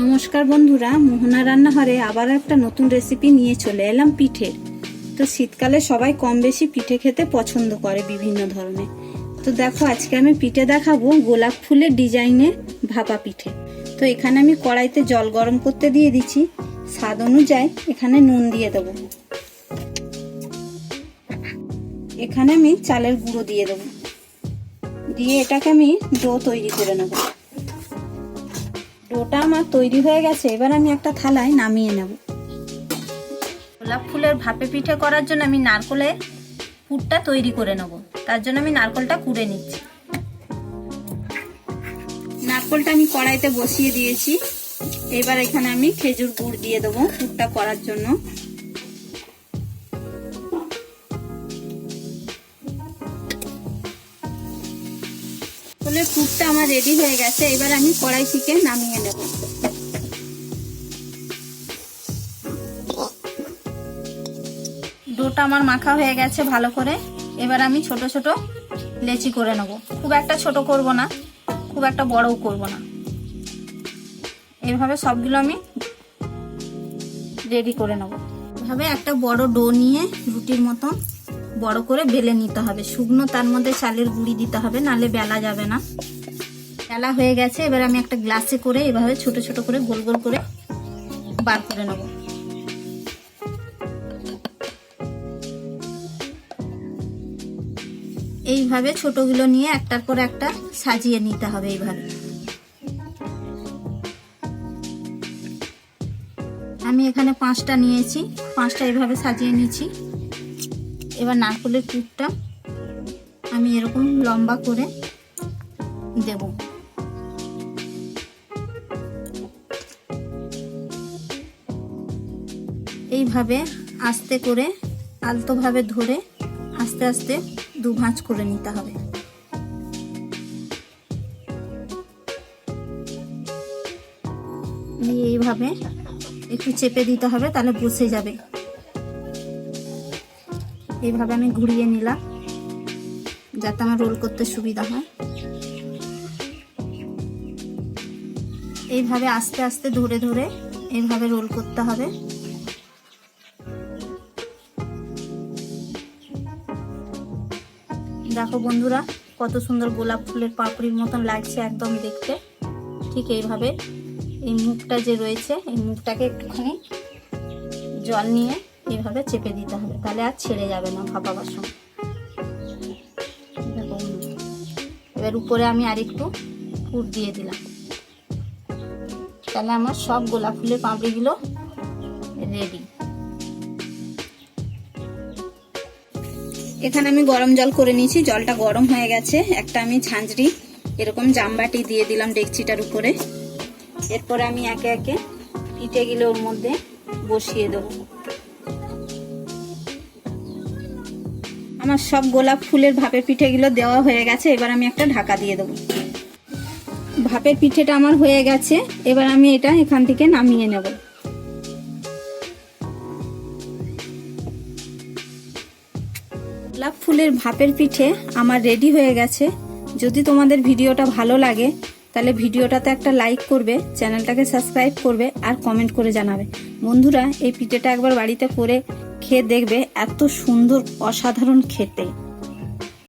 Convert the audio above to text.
নমস্কার বন্ধুরা, মোহনা রান্নাঘরে আবার একটা নতুন রেসিপি নিয়ে চলে এলাম পিঠের। তো শীতকালে সবাই কম বেশি পিঠে খেতে পছন্দ করে বিভিন্ন ধরনের। তো দেখো, আজকে আমি পিঠে দেখাবো গোলাপ ফুলের ডিজাইনে ভাপা পিঠে। তো এখানে আমি কড়াইতে জল গরম করতে দিয়ে দিচ্ছি। স্বাদ অনুযায়ী এখানে নুন দিয়ে দেবো। এখানে আমি চালের গুঁড়ো দিয়ে দেবো, দিয়ে এটাকে আমি ডো তৈরি করে নেব। ডোটা আমার তৈরি হয়ে গেছে, এবার আমি একটা থালায় নামিয়ে নেব। গোলাপ ফুলের ভাপে পিঠে করার জন্য আমি নারকেলের পুরটা তৈরি করে নেব। তার জন্য আমি নারকেলটা কুড়ে নিচ্ছি। নারকেলটা আমি কড়াইতে বসিয়ে দিয়েছি। এবার এখানে আমি খেজুর গুড় দিয়ে দেবো পুরটা করার জন্য। পুরটা আমার রেডি হয়ে গেছে, এবার আমি কড়াই থেকে নামিয়ে নেব। ডোটা আমার মাখা হয়ে গেছে ভালো করে। এবার আমি ছোট ছোট লেচি করে নেব। খুব একটা ছোট করব না, খুব একটা বড়ও করব না। এভাবে সবগুলো আমি রেডি করে নেব। এভাবে একটা বড় ডো নিয়ে রুটির মতো বড় করে বেলে নিতে হবে। শুকনো তার মধ্যে চালের গুঁড়ি দিতে হবে, নালে বেলা যাবে না। বেলা হয়ে গেছে, এবার আমি একটা গ্লাসে করে এভাবে ছোট ছোট করে গোল গোল করে বার করে নেব। এইভাবে ছোটগুলো নিয়ে একটার পর একটা সাজিয়ে নিতে হবে। এইভাবে আমি এখানে 5টা নিয়েছি, 5টা এইভাবে সাজিয়ে নিয়েছি। এবার নারকেলের পুরটা আমি এরকম লম্বা করে দেব। এইভাবে আস্তে করে আলতোভাবে ধরে আস্তে আস্তে দু ভাঁজ করে নিতে হবে। এইভাবে একটু চেপে দিতে হবে, তাহলে বসে যাবে। এইভাবে আমি ঘুরিয়ে নিলাম যাতে আমার রোল করতে সুবিধা হয়। এইভাবে আস্তে আস্তে ধরে ধরে এইভাবে রোল করতে হবে। দেখো বন্ধুরা, কত সুন্দর গোলাপ ফুলের পাপড়ির মতন লাগছে একদম দেখতে। ঠিক এইভাবে এই মুখটা যে রয়েছে, এই মুখটাকে একটুখানি জল নিয়ে এইভাবে চেপে দিতে হবে, তাহলে আর ছেড়ে যাবে না ভাপাবার সময়। এবার উপরে আমি আরেকটু পুর দিয়ে দিলাম, তাহলে আমার সব গোলাপ ফুলের পাপড়িগুলো রেডি। এখানে আমি গরম জল করে নিয়েছি, জলটা গরম হয়ে গেছে। একটা আমি ঝাঁঝরি এরকম জামবাটি দিয়ে দিলাম ডেকচিটার উপরে। এরপরে আমি একে একে পিঠেগুলো ওর মধ্যে বসিয়ে দেবো। আমার সব গোলাপ ফুলের ভাপের পিঠেগুলো দেওয়া হয়ে গেছে। এবার আমি একটা ঢাকা দিয়ে দেবো। ভাপের পিঠেটা আমার হয়ে গেছে, এবার আমি এটা এখান থেকে নামিয়ে নেব। গোলাপ ফুলের ভাপের পিঠে আমার রেডি হয়ে গেছে। যদি তোমাদের ভিডিওটা ভালো লাগে তাহলে ভিডিওটাতে একটা লাইক করবে, চ্যানেলটাকে সাবস্ক্রাইব করবে আর কমেন্ট করে জানাবে। বন্ধুরা, এই পিঠেটা একবার বাড়িতে করে খেয়ে দেখবে, এত সুন্দর অসাধারণ খেতে।